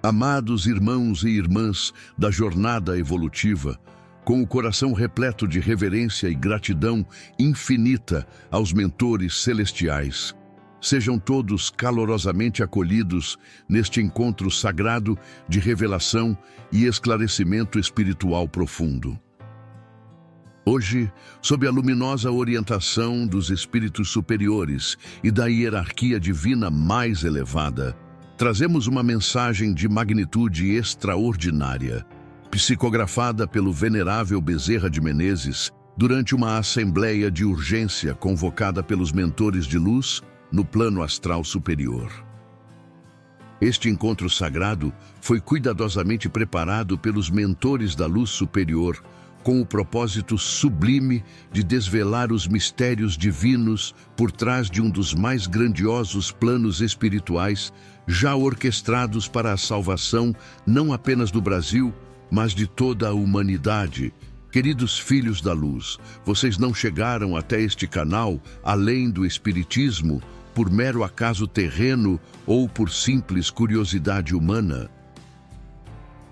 Amados irmãos e irmãs da jornada evolutiva, com o coração repleto de reverência e gratidão infinita aos mentores celestiais, sejam todos calorosamente acolhidos neste encontro sagrado de revelação e esclarecimento espiritual profundo. Hoje, sob a luminosa orientação dos espíritos superiores e da hierarquia divina mais elevada, trazemos uma mensagem de magnitude extraordinária, psicografada pelo venerável Bezerra de Menezes durante uma assembleia de urgência convocada pelos mentores de luz no plano astral superior. Este encontro sagrado foi cuidadosamente preparado pelos mentores da luz superior com o propósito sublime de desvelar os mistérios divinos por trás de um dos mais grandiosos planos espirituais já orquestrados para a salvação não apenas do Brasil, mas de toda a humanidade. Queridos filhos da luz, vocês não chegaram até este canal além do espiritismo por mero acaso terreno ou por simples curiosidade humana.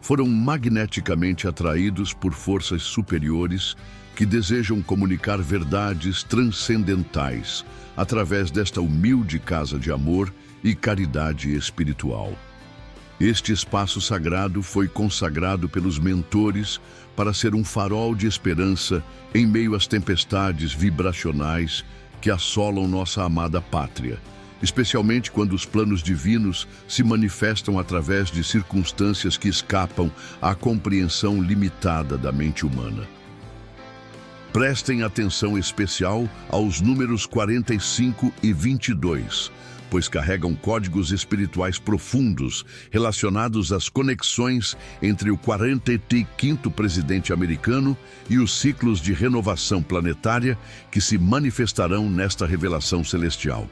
Foram magneticamente atraídos por forças superiores que desejam comunicar verdades transcendentais através desta humilde casa de amor e caridade espiritual. Este espaço sagrado foi consagrado pelos mentores para ser um farol de esperança em meio às tempestades vibracionais que assolam nossa amada pátria, especialmente quando os planos divinos se manifestam através de circunstâncias que escapam à compreensão limitada da mente humana. Prestem atenção especial aos números 45 e 22, pois carregam códigos espirituais profundos relacionados às conexões entre o 45º presidente americano e os ciclos de renovação planetária que se manifestarão nesta revelação celestial.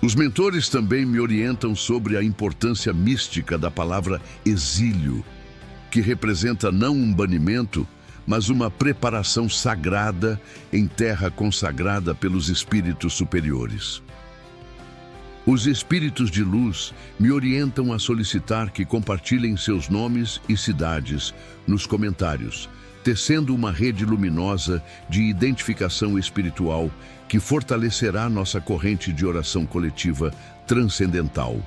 Os mentores também me orientam sobre a importância mística da palavra exílio, que representa não um banimento, mas uma preparação sagrada em terra consagrada pelos espíritos superiores. Os espíritos de luz me orientam a solicitar que compartilhem seus nomes e cidades nos comentários, tecendo uma rede luminosa de identificação espiritual que fortalecerá nossa corrente de oração coletiva transcendental.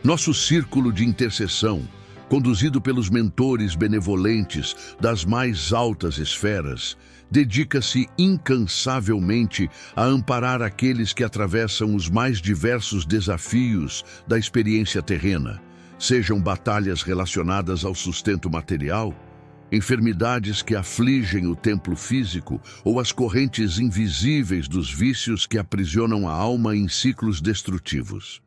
Nosso círculo de intercessão, conduzido pelos mentores benevolentes das mais altas esferas, dedica-se incansavelmente a amparar aqueles que atravessam os mais diversos desafios da experiência terrena, sejam batalhas relacionadas ao sustento material, enfermidades que afligem o templo físico ou as correntes invisíveis dos vícios que aprisionam a alma em ciclos destrutivos.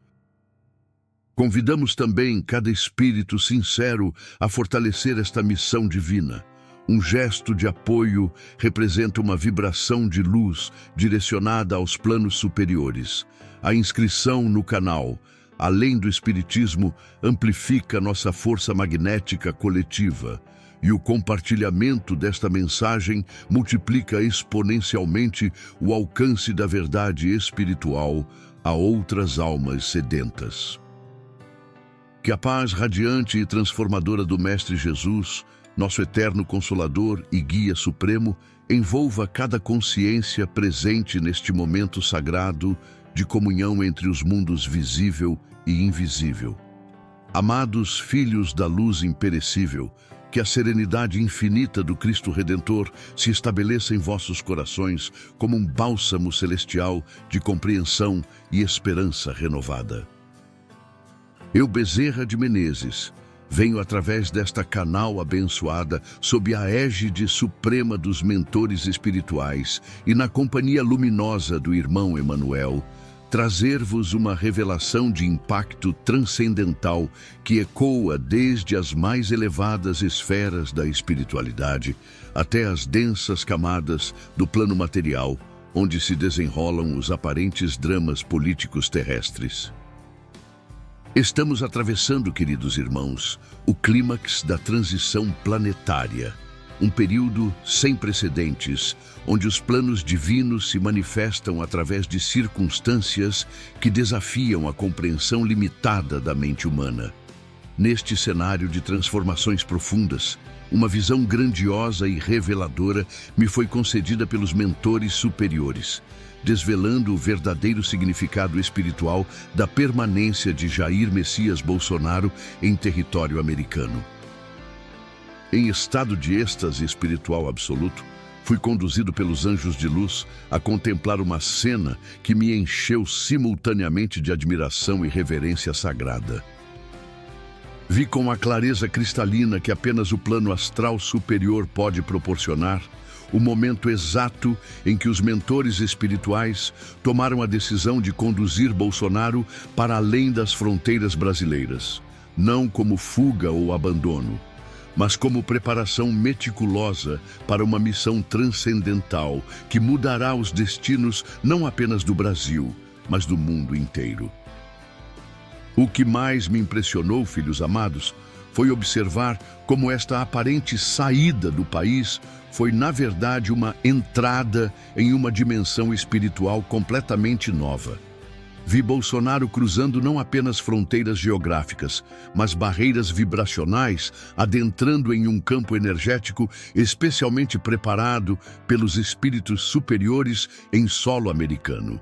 Convidamos também cada espírito sincero a fortalecer esta missão divina. Um gesto de apoio representa uma vibração de luz direcionada aos planos superiores. A inscrição no canal, além do espiritismo, amplifica nossa força magnética coletiva. E o compartilhamento desta mensagem multiplica exponencialmente o alcance da verdade espiritual a outras almas sedentas. Que a paz radiante e transformadora do Mestre Jesus, nosso eterno Consolador e Guia Supremo, envolva cada consciência presente neste momento sagrado de comunhão entre os mundos visível e invisível. Amados filhos da luz imperecível, que a serenidade infinita do Cristo Redentor se estabeleça em vossos corações como um bálsamo celestial de compreensão e esperança renovada. Eu, Bezerra de Menezes, venho através desta canal abençoada sob a égide suprema dos mentores espirituais e na companhia luminosa do irmão Emanuel, trazer-vos uma revelação de impacto transcendental que ecoa desde as mais elevadas esferas da espiritualidade até as densas camadas do plano material, onde se desenrolam os aparentes dramas políticos terrestres. Estamos atravessando, queridos irmãos, o clímax da transição planetária, um período sem precedentes, onde os planos divinos se manifestam através de circunstâncias que desafiam a compreensão limitada da mente humana. Neste cenário de transformações profundas, uma visão grandiosa e reveladora me foi concedida pelos mentores superiores, desvelando o verdadeiro significado espiritual da permanência de Jair Messias Bolsonaro em território americano. Em estado de êxtase espiritual absoluto, fui conduzido pelos anjos de luz a contemplar uma cena que me encheu simultaneamente de admiração e reverência sagrada. Vi com a clareza cristalina que apenas o plano astral superior pode proporcionar o momento exato em que os mentores espirituais tomaram a decisão de conduzir Bolsonaro para além das fronteiras brasileiras, não como fuga ou abandono, mas como preparação meticulosa para uma missão transcendental que mudará os destinos não apenas do Brasil, mas do mundo inteiro. O que mais me impressionou, filhos amados, foi observar como esta aparente saída do país foi, na verdade, uma entrada em uma dimensão espiritual completamente nova. Vi Bolsonaro cruzando não apenas fronteiras geográficas, mas barreiras vibracionais, adentrando em um campo energético especialmente preparado pelos espíritos superiores em solo americano.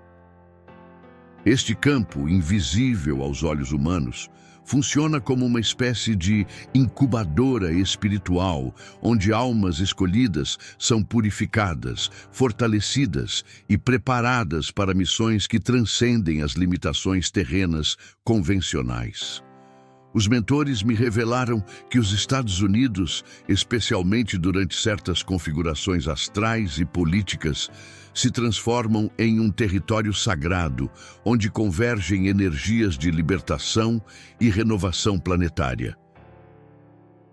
Este campo, invisível aos olhos humanos, funciona como uma espécie de incubadora espiritual, onde almas escolhidas são purificadas, fortalecidas e preparadas para missões que transcendem as limitações terrenas convencionais. Os mentores me revelaram que os Estados Unidos, especialmente durante certas configurações astrais e políticas, se transformam em um território sagrado, onde convergem energias de libertação e renovação planetária.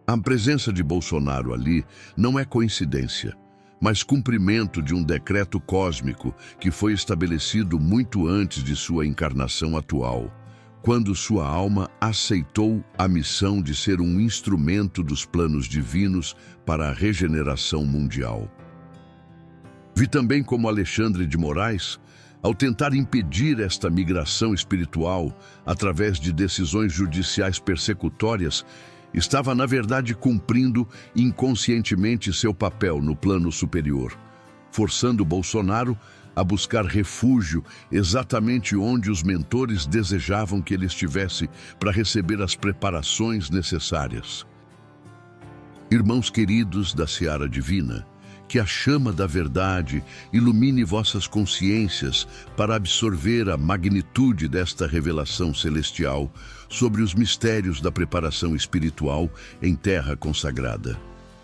A presença de Bolsonaro ali não é coincidência, mas cumprimento de um decreto cósmico que foi estabelecido muito antes de sua encarnação atual, quando sua alma aceitou a missão de ser um instrumento dos planos divinos para a regeneração mundial. Vi também como Alexandre de Moraes, ao tentar impedir esta migração espiritual através de decisões judiciais persecutórias, estava, na verdade, cumprindo inconscientemente seu papel no plano superior, forçando Bolsonaro a buscar refúgio exatamente onde os mentores desejavam que ele estivesse para receber as preparações necessárias. Irmãos queridos da Seara Divina, que a chama da verdade ilumine vossas consciências para absorver a magnitude desta revelação celestial sobre os mistérios da preparação espiritual em terra consagrada.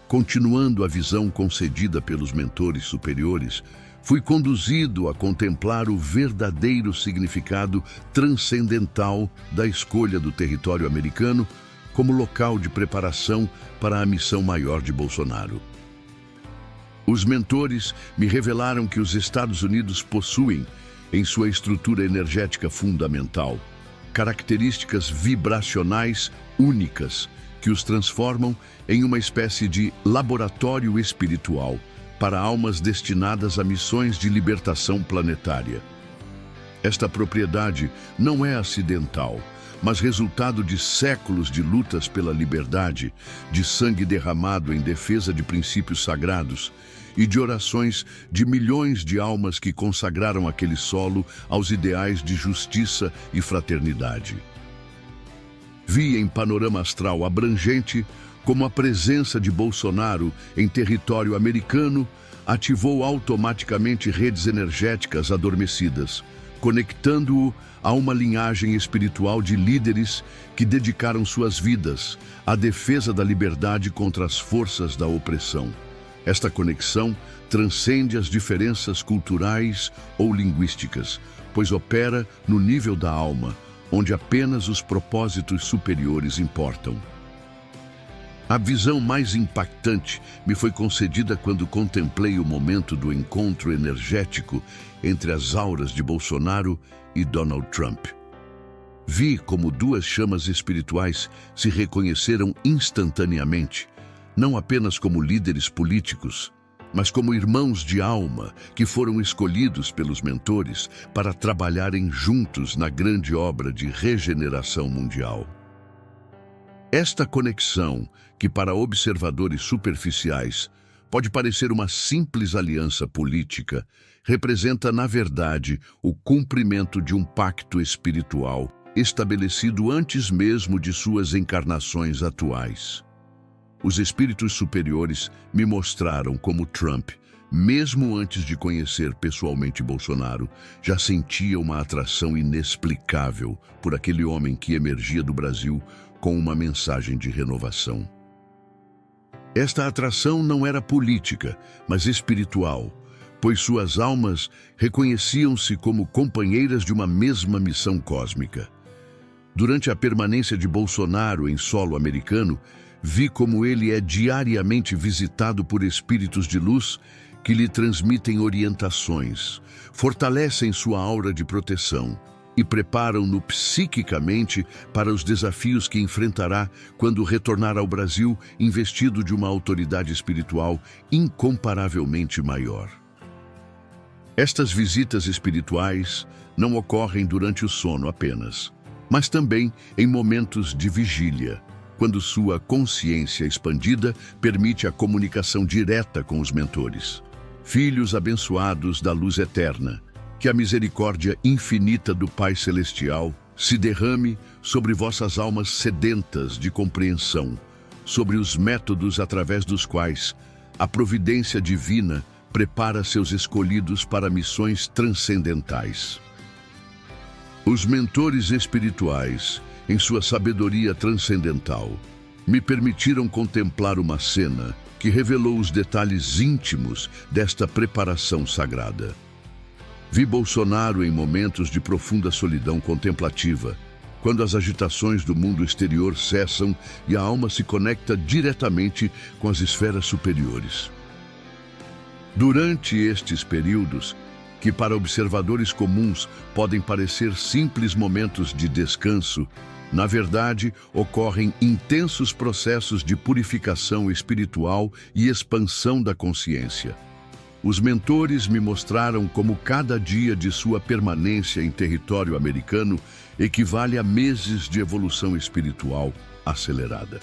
Continuando a visão concedida pelos mentores superiores, fui conduzido a contemplar o verdadeiro significado transcendental da escolha do território americano como local de preparação para a missão maior de Bolsonaro. Os mentores me revelaram que os Estados Unidos possuem, em sua estrutura energética fundamental, características vibracionais únicas que os transformam em uma espécie de laboratório espiritual para almas destinadas a missões de libertação planetária. Esta propriedade não é acidental, mas resultado de séculos de lutas pela liberdade, de sangue derramado em defesa de princípios sagrados e de orações de milhões de almas que consagraram aquele solo aos ideais de justiça e fraternidade. Vi em panorama astral abrangente como a presença de Bolsonaro em território americano ativou automaticamente redes energéticas adormecidas, conectando-o a uma linhagem espiritual de líderes que dedicaram suas vidas à defesa da liberdade contra as forças da opressão. Esta conexão transcende as diferenças culturais ou linguísticas, pois opera no nível da alma, onde apenas os propósitos superiores importam. A visão mais impactante me foi concedida quando contemplei o momento do encontro energético entre as auras de Bolsonaro e Donald Trump. Vi como duas chamas espirituais se reconheceram instantaneamente, não apenas como líderes políticos, mas como irmãos de alma que foram escolhidos pelos mentores para trabalharem juntos na grande obra de regeneração mundial. Esta conexão, que para observadores superficiais pode parecer uma simples aliança política, representa, na verdade, o cumprimento de um pacto espiritual estabelecido antes mesmo de suas encarnações atuais. Os espíritos superiores me mostraram como Trump, mesmo antes de conhecer pessoalmente Bolsonaro, já sentia uma atração inexplicável por aquele homem que emergia do Brasil com uma mensagem de renovação. Esta atração não era política, mas espiritual, pois suas almas reconheciam-se como companheiras de uma mesma missão cósmica. Durante a permanência de Bolsonaro em solo americano, vi como ele é diariamente visitado por espíritos de luz que lhe transmitem orientações, fortalecem sua aura de proteção e preparam-no psiquicamente para os desafios que enfrentará quando retornar ao Brasil investido de uma autoridade espiritual incomparavelmente maior. Estas visitas espirituais não ocorrem durante o sono apenas, mas também em momentos de vigília, quando sua consciência expandida permite a comunicação direta com os mentores. Filhos abençoados da luz eterna, que a misericórdia infinita do Pai Celestial se derrame sobre vossas almas sedentas de compreensão, sobre os métodos através dos quais a providência divina prepara seus escolhidos para missões transcendentais. Os mentores espirituais, em sua sabedoria transcendental, me permitiram contemplar uma cena que revelou os detalhes íntimos desta preparação sagrada. Vi Bolsonaro em momentos de profunda solidão contemplativa, quando as agitações do mundo exterior cessam e a alma se conecta diretamente com as esferas superiores. Durante estes períodos, que para observadores comuns podem parecer simples momentos de descanso, na verdade, ocorrem intensos processos de purificação espiritual e expansão da consciência. Os mentores me mostraram como cada dia de sua permanência em território americano equivale a meses de evolução espiritual acelerada.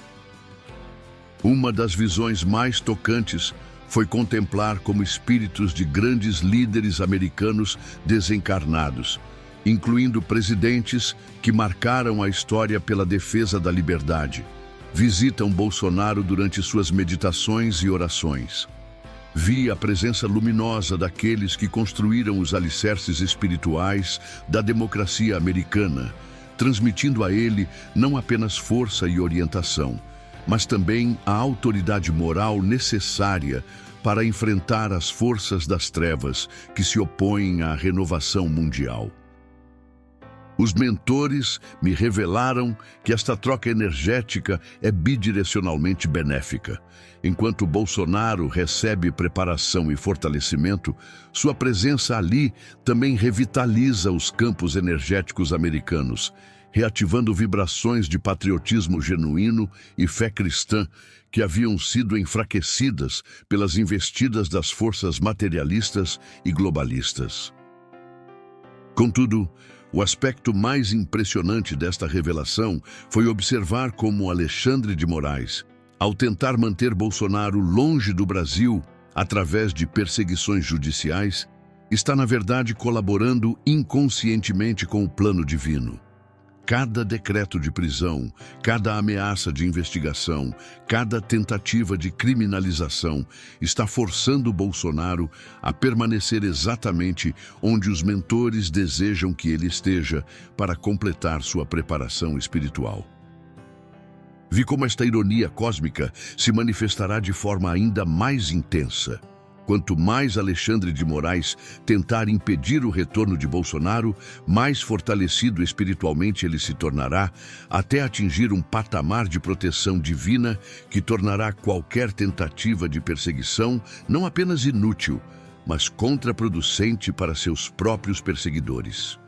Uma das visões mais tocantes foi contemplar como espíritos de grandes líderes americanos desencarnados, incluindo presidentes que marcaram a história pela defesa da liberdade, visitam Bolsonaro durante suas meditações e orações. Vi a presença luminosa daqueles que construíram os alicerces espirituais da democracia americana, transmitindo a ele não apenas força e orientação, mas também a autoridade moral necessária para enfrentar as forças das trevas que se opõem à renovação mundial. Os mentores me revelaram que esta troca energética é bidirecionalmente benéfica. Enquanto Bolsonaro recebe preparação e fortalecimento, sua presença ali também revitaliza os campos energéticos americanos, reativando vibrações de patriotismo genuíno e fé cristã que haviam sido enfraquecidas pelas investidas das forças materialistas e globalistas. Contudo, o aspecto mais impressionante desta revelação foi observar como Alexandre de Moraes, ao tentar manter Bolsonaro longe do Brasil através de perseguições judiciais, está na verdade colaborando inconscientemente com o plano divino. Cada decreto de prisão, cada ameaça de investigação, cada tentativa de criminalização está forçando Bolsonaro a permanecer exatamente onde os mentores desejam que ele esteja para completar sua preparação espiritual. Vi como esta ironia cósmica se manifestará de forma ainda mais intensa. Quanto mais Alexandre de Moraes tentar impedir o retorno de Bolsonaro, mais fortalecido espiritualmente ele se tornará, até atingir um patamar de proteção divina que tornará qualquer tentativa de perseguição não apenas inútil, mas contraproducente para seus próprios perseguidores.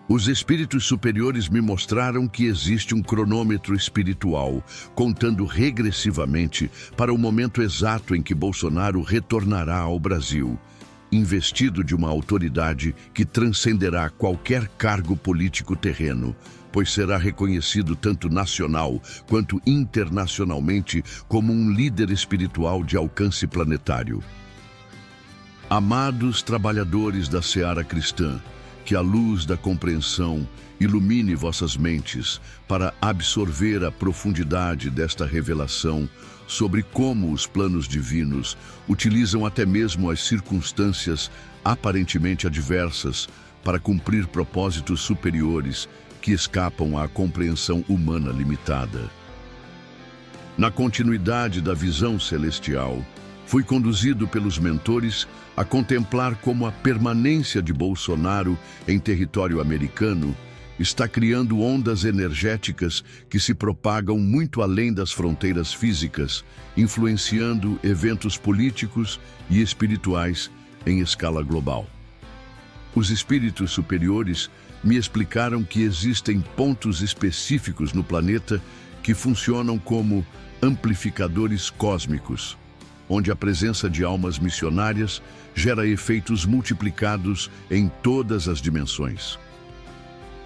Os espíritos superiores me mostraram que existe um cronômetro espiritual, contando regressivamente para o momento exato em que Bolsonaro retornará ao Brasil, investido de uma autoridade que transcenderá qualquer cargo político terreno, pois será reconhecido tanto nacional quanto internacionalmente como um líder espiritual de alcance planetário. Amados trabalhadores da seara cristã, que a luz da compreensão ilumine vossas mentes para absorver a profundidade desta revelação sobre como os planos divinos utilizam até mesmo as circunstâncias aparentemente adversas para cumprir propósitos superiores que escapam à compreensão humana limitada. Na continuidade da visão celestial, fui conduzido pelos mentores a contemplar como a permanência de Bolsonaro em território americano está criando ondas energéticas que se propagam muito além das fronteiras físicas, influenciando eventos políticos e espirituais em escala global. Os espíritos superiores me explicaram que existem pontos específicos no planeta que funcionam como amplificadores cósmicos, onde a presença de almas missionárias gera efeitos multiplicados em todas as dimensões.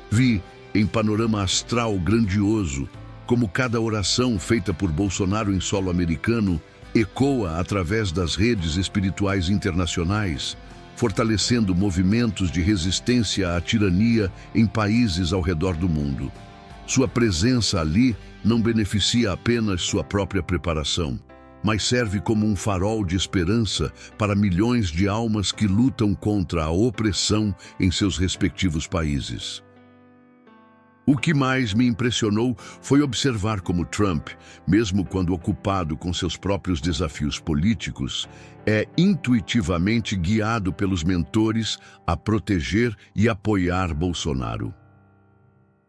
Vi, em panorama astral grandioso, como cada oração feita por Bolsonaro em solo americano ecoa através das redes espirituais internacionais, fortalecendo movimentos de resistência à tirania em países ao redor do mundo. Sua presença ali não beneficia apenas sua própria preparação, mas serve como um farol de esperança para milhões de almas que lutam contra a opressão em seus respectivos países. O que mais me impressionou foi observar como Trump, mesmo quando ocupado com seus próprios desafios políticos, é intuitivamente guiado pelos mentores a proteger e apoiar Bolsonaro.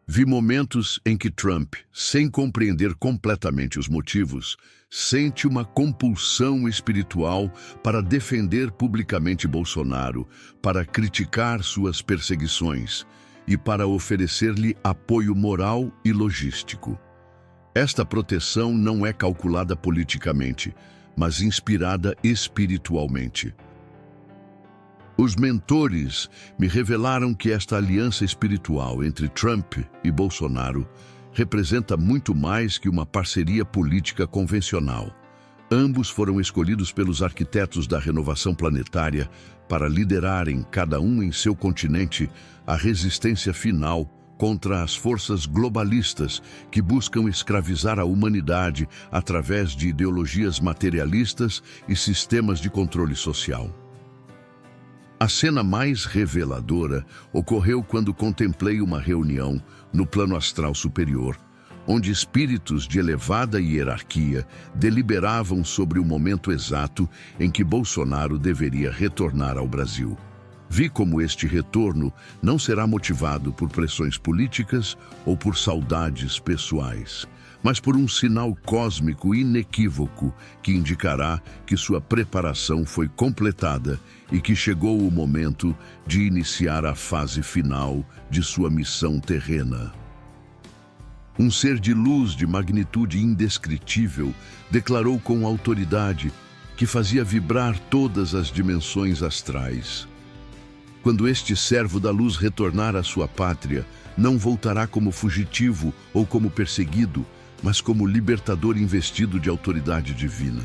Vi momentos em que Trump, sem compreender completamente os motivos, sente uma compulsão espiritual para defender publicamente Bolsonaro, para criticar suas perseguições e para oferecer-lhe apoio moral e logístico. Esta proteção não é calculada politicamente, mas inspirada espiritualmente. Os mentores me revelaram que esta aliança espiritual entre Trump e Bolsonaro representa muito mais que uma parceria política convencional. Ambos foram escolhidos pelos arquitetos da renovação planetária para liderarem, cada um em seu continente, a resistência final contra as forças globalistas que buscam escravizar a humanidade através de ideologias materialistas e sistemas de controle social. A cena mais reveladora ocorreu quando contemplei uma reunião no plano astral superior, onde espíritos de elevada hierarquia deliberavam sobre o momento exato em que Bolsonaro deveria retornar ao Brasil. Vi como este retorno não será motivado por pressões políticas ou por saudades pessoais, mas por um sinal cósmico inequívoco que indicará que sua preparação foi completada e que chegou o momento de iniciar a fase final de sua missão terrena. Um ser de luz de magnitude indescritível declarou com autoridade que fazia vibrar todas as dimensões astrais. Quando este servo da luz retornar à sua pátria, não voltará como fugitivo ou como perseguido, mas como libertador investido de autoridade divina.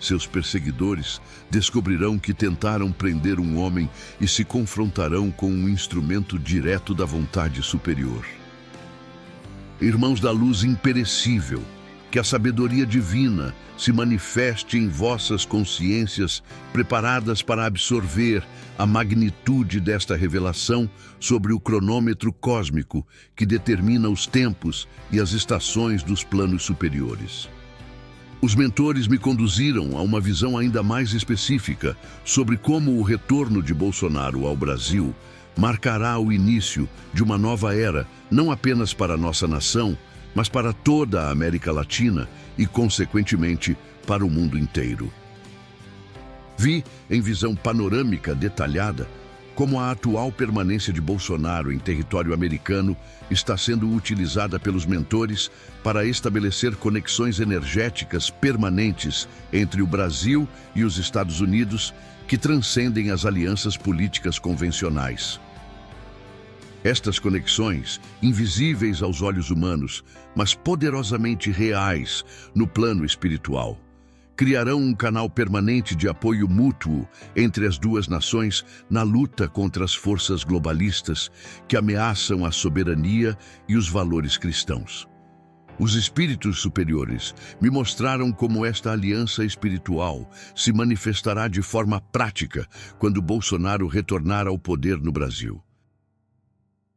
Seus perseguidores descobrirão que tentaram prender um homem e se confrontarão com um instrumento direto da vontade superior. Irmãos da luz imperecível, que a sabedoria divina se manifeste em vossas consciências preparadas para absorver a magnitude desta revelação sobre o cronômetro cósmico que determina os tempos e as estações dos planos superiores. Os mentores me conduziram a uma visão ainda mais específica sobre como o retorno de Bolsonaro ao Brasil marcará o início de uma nova era, não apenas para a nossa nação, mas para toda a América Latina e, consequentemente, para o mundo inteiro. Vi, em visão panorâmica detalhada, como a atual permanência de Bolsonaro em território americano está sendo utilizada pelos mentores para estabelecer conexões energéticas permanentes entre o Brasil e os Estados Unidos que transcendem as alianças políticas convencionais. Estas conexões, invisíveis aos olhos humanos, mas poderosamente reais no plano espiritual, criarão um canal permanente de apoio mútuo entre as duas nações na luta contra as forças globalistas que ameaçam a soberania e os valores cristãos. Os espíritos superiores me mostraram como esta aliança espiritual se manifestará de forma prática quando Bolsonaro retornar ao poder no Brasil.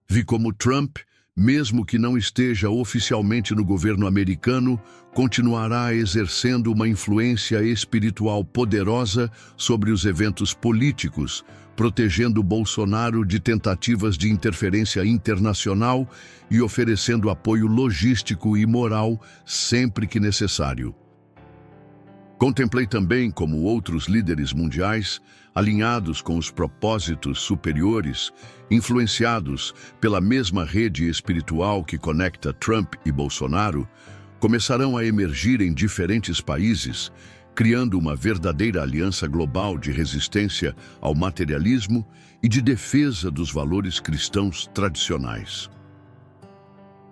Vi como Trump, mesmo que não esteja oficialmente no governo americano, continuará exercendo uma influência espiritual poderosa sobre os eventos políticos, protegendo Bolsonaro de tentativas de interferência internacional e oferecendo apoio logístico e moral sempre que necessário. Contemplei também como outros líderes mundiais, alinhados com os propósitos superiores, influenciados pela mesma rede espiritual que conecta Trump e Bolsonaro, começarão a emergir em diferentes países, criando uma verdadeira aliança global de resistência ao materialismo e de defesa dos valores cristãos tradicionais.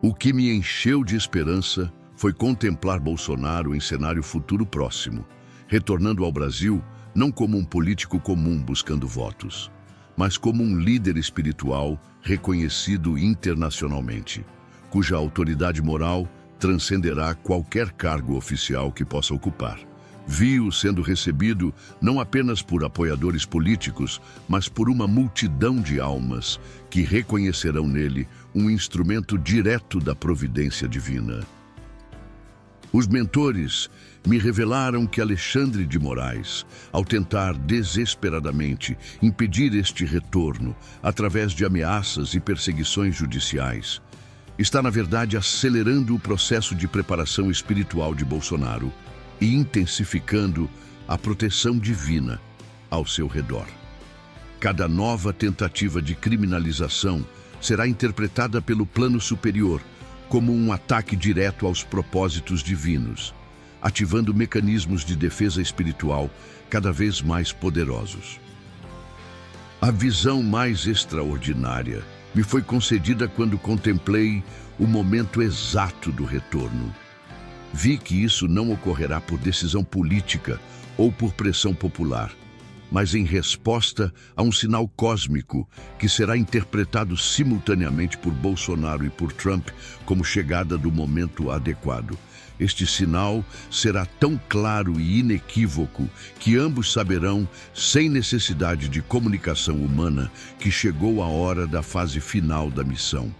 O que me encheu de esperança foi contemplar Bolsonaro em cenário futuro próximo, retornando ao Brasil não como um político comum buscando votos, mas como um líder espiritual reconhecido internacionalmente, cuja autoridade moral transcenderá qualquer cargo oficial que possa ocupar. Vi-o sendo recebido não apenas por apoiadores políticos, mas por uma multidão de almas que reconhecerão nele um instrumento direto da providência divina. Os mentores me revelaram que Alexandre de Moraes, ao tentar desesperadamente impedir este retorno através de ameaças e perseguições judiciais, está, na verdade, acelerando o processo de preparação espiritual de Bolsonaro e intensificando a proteção divina ao seu redor. Cada nova tentativa de criminalização será interpretada pelo plano superior como um ataque direto aos propósitos divinos, ativando mecanismos de defesa espiritual cada vez mais poderosos. A visão mais extraordinária me foi concedida quando contemplei o momento exato do retorno. Vi que isso não ocorrerá por decisão política ou por pressão popular, mas em resposta a um sinal cósmico que será interpretado simultaneamente por Bolsonaro e por Trump como chegada do momento adequado. Este sinal será tão claro e inequívoco que ambos saberão, sem necessidade de comunicação humana, que chegou a hora da fase final da missão.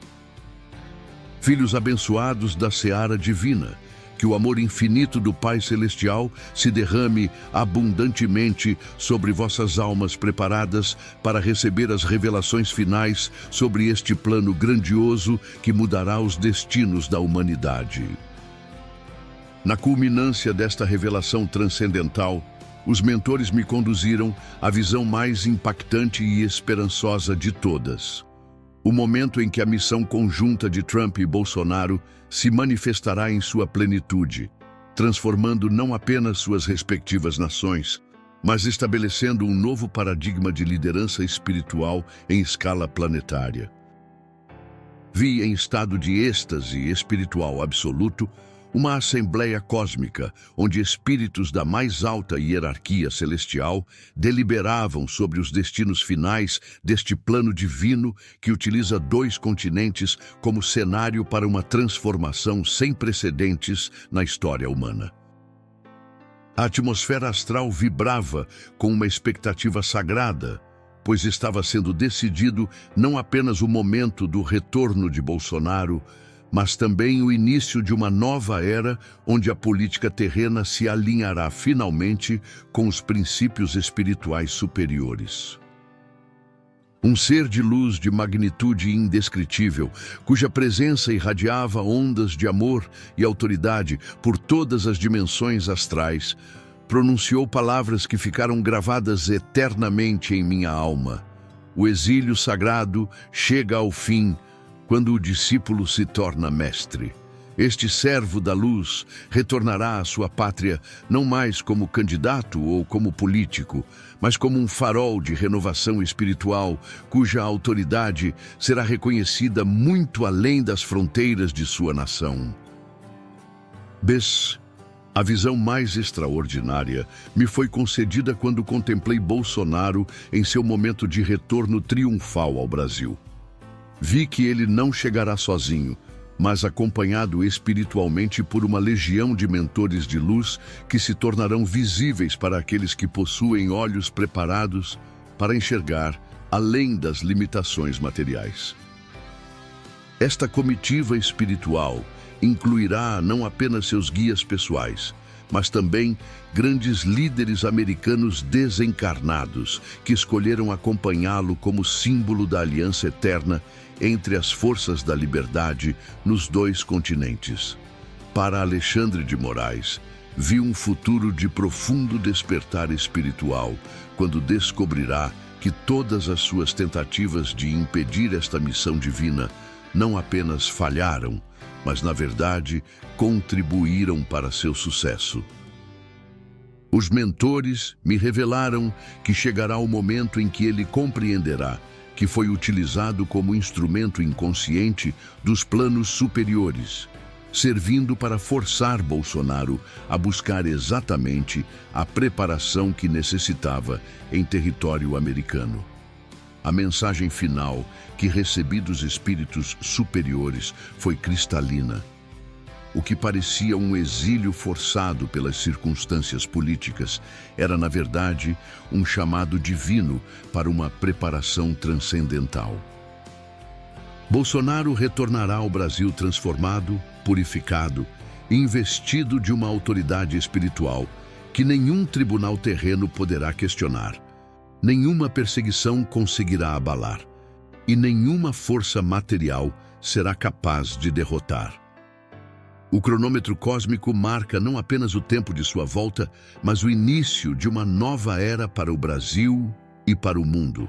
Filhos abençoados da seara divina, que o amor infinito do Pai Celestial se derrame abundantemente sobre vossas almas preparadas para receber as revelações finais sobre este plano grandioso que mudará os destinos da humanidade. Na culminância desta revelação transcendental, os mentores me conduziram à visão mais impactante e esperançosa de todas. O momento em que a missão conjunta de Trump e Bolsonaro se manifestará em sua plenitude, transformando não apenas suas respectivas nações, mas estabelecendo um novo paradigma de liderança espiritual em escala planetária. Vi em estado de êxtase espiritual absoluto uma assembleia cósmica, onde espíritos da mais alta hierarquia celestial deliberavam sobre os destinos finais deste plano divino que utiliza 2 continentes como cenário para uma transformação sem precedentes na história humana. A atmosfera astral vibrava com uma expectativa sagrada, pois estava sendo decidido não apenas o momento do retorno de Bolsonaro, mas também o início de uma nova era onde a política terrena se alinhará finalmente com os princípios espirituais superiores. Um ser de luz de magnitude indescritível, cuja presença irradiava ondas de amor e autoridade por todas as dimensões astrais, pronunciou palavras que ficaram gravadas eternamente em minha alma. O exílio sagrado chega ao fim quando o discípulo se torna mestre. Este servo da luz retornará à sua pátria não mais como candidato ou como político, mas como um farol de renovação espiritual, cuja autoridade será reconhecida muito além das fronteiras de sua nação. A visão mais extraordinária me foi concedida quando contemplei Bolsonaro em seu momento de retorno triunfal ao Brasil. Vi que ele não chegará sozinho, mas acompanhado espiritualmente por uma legião de mentores de luz que se tornarão visíveis para aqueles que possuem olhos preparados para enxergar além das limitações materiais. Esta comitiva espiritual incluirá não apenas seus guias pessoais, mas também grandes líderes americanos desencarnados que escolheram acompanhá-lo como símbolo da aliança eterna entre as forças da liberdade nos dois continentes. Para Alexandre de Moraes, vi um futuro de profundo despertar espiritual quando descobrirá que todas as suas tentativas de impedir esta missão divina não apenas falharam, mas, na verdade, contribuíram para seu sucesso. Os mentores me revelaram que chegará o momento em que ele compreenderá que foi utilizado como instrumento inconsciente dos planos superiores, servindo para forçar Bolsonaro a buscar exatamente a preparação que necessitava em território americano. A mensagem final que recebi dos espíritos superiores foi cristalina. O que parecia um exílio forçado pelas circunstâncias políticas era, na verdade, um chamado divino para uma preparação transcendental. Bolsonaro retornará ao Brasil transformado, purificado e investido de uma autoridade espiritual que nenhum tribunal terreno poderá questionar, nenhuma perseguição conseguirá abalar e nenhuma força material será capaz de derrotar. O cronômetro cósmico marca não apenas o tempo de sua volta, mas o início de uma nova era para o Brasil e para o mundo,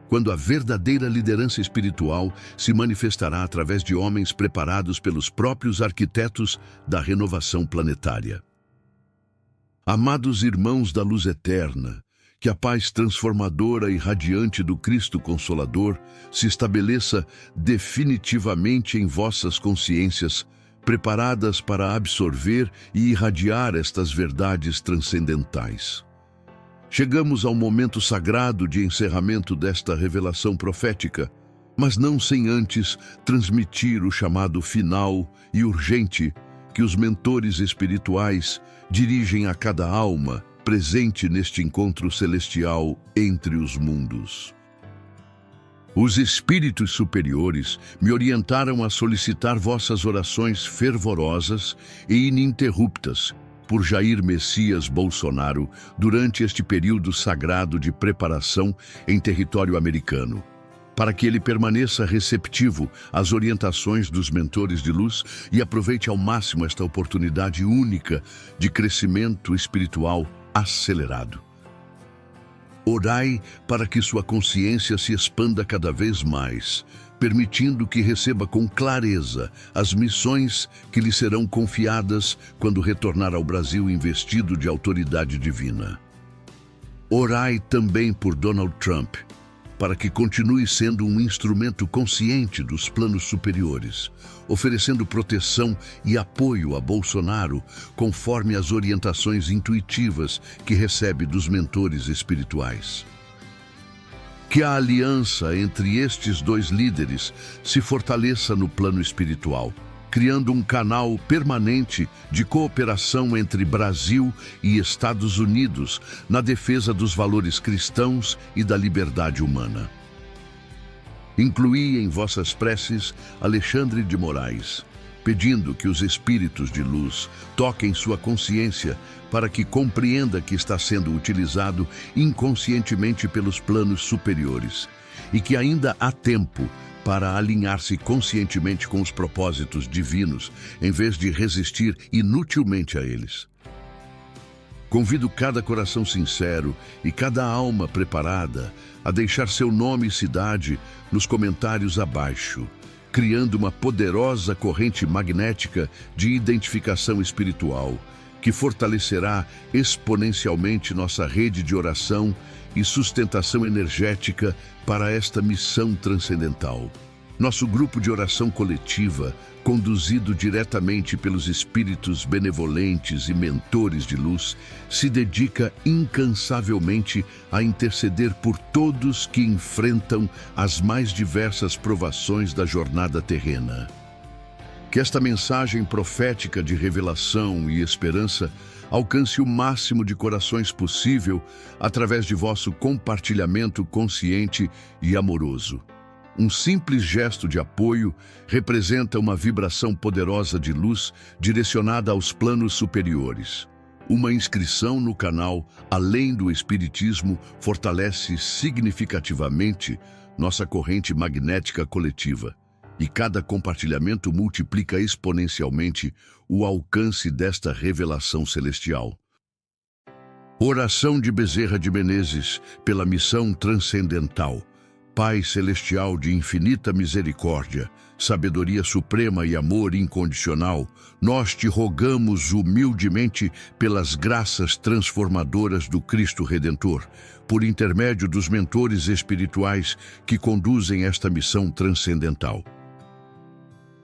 quando a verdadeira liderança espiritual se manifestará através de homens preparados pelos próprios arquitetos da renovação planetária. Amados irmãos da luz eterna, que a paz transformadora e radiante do Cristo Consolador se estabeleça definitivamente em vossas consciências, preparadas para absorver e irradiar estas verdades transcendentais. Chegamos ao momento sagrado de encerramento desta revelação profética, mas não sem antes transmitir o chamado final e urgente que os mentores espirituais dirigem a cada alma presente neste encontro celestial entre os mundos. Os espíritos superiores me orientaram a solicitar vossas orações fervorosas e ininterruptas por Jair Messias Bolsonaro durante este período sagrado de preparação em território americano, para que ele permaneça receptivo às orientações dos mentores de luz e aproveite ao máximo esta oportunidade única de crescimento espiritual acelerado. Orai para que sua consciência se expanda cada vez mais, permitindo que receba com clareza as missões que lhe serão confiadas quando retornar ao Brasil investido de autoridade divina. Orai também por Donald Trump, para que continue sendo um instrumento consciente dos planos superiores, oferecendo proteção e apoio a Bolsonaro conforme as orientações intuitivas que recebe dos mentores espirituais. Que a aliança entre estes dois líderes se fortaleça no plano espiritual, criando um canal permanente de cooperação entre Brasil e Estados Unidos na defesa dos valores cristãos e da liberdade humana. Incluí em vossas preces Alexandre de Moraes, pedindo que os espíritos de luz toquem sua consciência para que compreenda que está sendo utilizado inconscientemente pelos planos superiores e que ainda há tempo para alinhar-se conscientemente com os propósitos divinos, em vez de resistir inutilmente a eles. Convido cada coração sincero e cada alma preparada a deixar seu nome e cidade nos comentários abaixo, criando uma poderosa corrente magnética de identificação espiritual, que fortalecerá exponencialmente nossa rede de oração e sustentação energética para esta missão transcendental. Nosso grupo de oração coletiva, conduzido diretamente pelos espíritos benevolentes e mentores de luz, se dedica incansavelmente a interceder por todos que enfrentam as mais diversas provações da jornada terrena. Que esta mensagem profética de revelação e esperança alcance o máximo de corações possível através de vosso compartilhamento consciente e amoroso. Um simples gesto de apoio representa uma vibração poderosa de luz direcionada aos planos superiores. Uma inscrição no canal Além do Espiritismo fortalece significativamente nossa corrente magnética coletiva, e cada compartilhamento multiplica exponencialmente o alcance desta revelação celestial. Oração de Bezerra de Menezes pela missão transcendental. Pai celestial de infinita misericórdia, sabedoria suprema e amor incondicional, nós te rogamos humildemente pelas graças transformadoras do Cristo Redentor, por intermédio dos mentores espirituais que conduzem esta missão transcendental.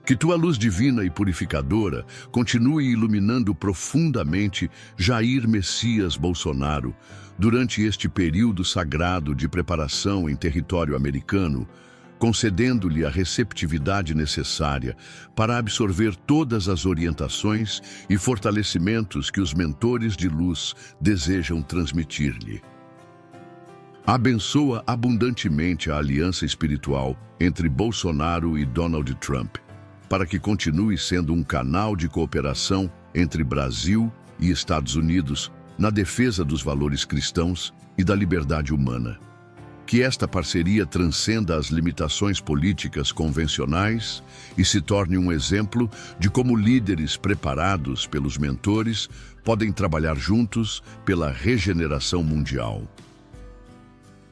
Que tua luz divina e purificadora continue iluminando profundamente Jair Messias Bolsonaro durante este período sagrado de preparação em território americano, concedendo-lhe a receptividade necessária para absorver todas as orientações e fortalecimentos que os mentores de luz desejam transmitir-lhe. Abençoa abundantemente a aliança espiritual entre Bolsonaro e Donald Trump, para que continue sendo um canal de cooperação entre Brasil e Estados Unidos na defesa dos valores cristãos e da liberdade humana. Que esta parceria transcenda as limitações políticas convencionais e se torne um exemplo de como líderes preparados pelos mentores podem trabalhar juntos pela regeneração mundial.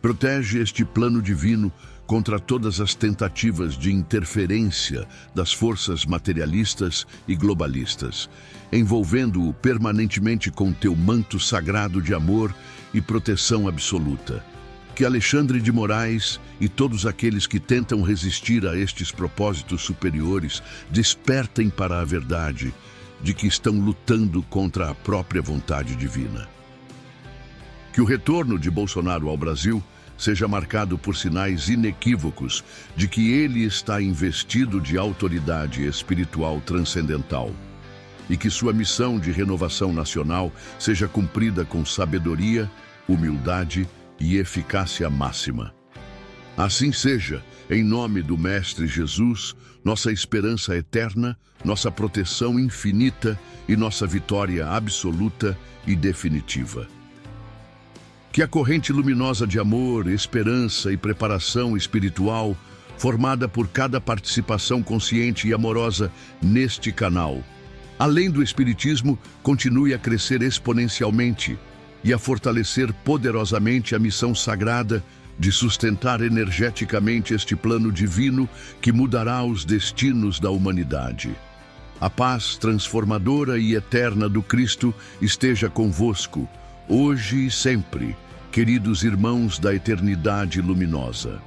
Protege este plano divino contra todas as tentativas de interferência das forças materialistas e globalistas, envolvendo-o permanentemente com teu manto sagrado de amor e proteção absoluta. Que Alexandre de Moraes e todos aqueles que tentam resistir a estes propósitos superiores despertem para a verdade de que estão lutando contra a própria vontade divina. Que o retorno de Bolsonaro ao Brasil seja marcado por sinais inequívocos de que ele está investido de autoridade espiritual transcendental e que sua missão de renovação nacional seja cumprida com sabedoria, humildade e eficácia máxima. Assim seja, em nome do Mestre Jesus, nossa esperança eterna, nossa proteção infinita e nossa vitória absoluta e definitiva. Que a corrente luminosa de amor, esperança e preparação espiritual, formada por cada participação consciente e amorosa neste canal, além do Espiritismo, continue a crescer exponencialmente e a fortalecer poderosamente a missão sagrada de sustentar energeticamente este plano divino que mudará os destinos da humanidade. A paz transformadora e eterna do Cristo esteja convosco, hoje e sempre, queridos irmãos da eternidade luminosa.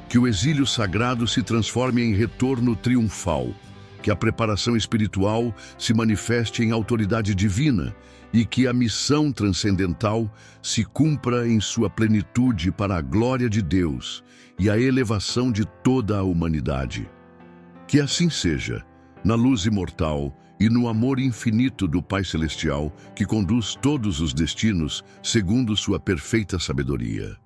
Que o exílio sagrado se transforme em retorno triunfal, que a preparação espiritual se manifeste em autoridade divina e que a missão transcendental se cumpra em sua plenitude para a glória de Deus e a elevação de toda a humanidade. Que assim seja, na luz imortal e no amor infinito do Pai Celestial, que conduz todos os destinos segundo sua perfeita sabedoria.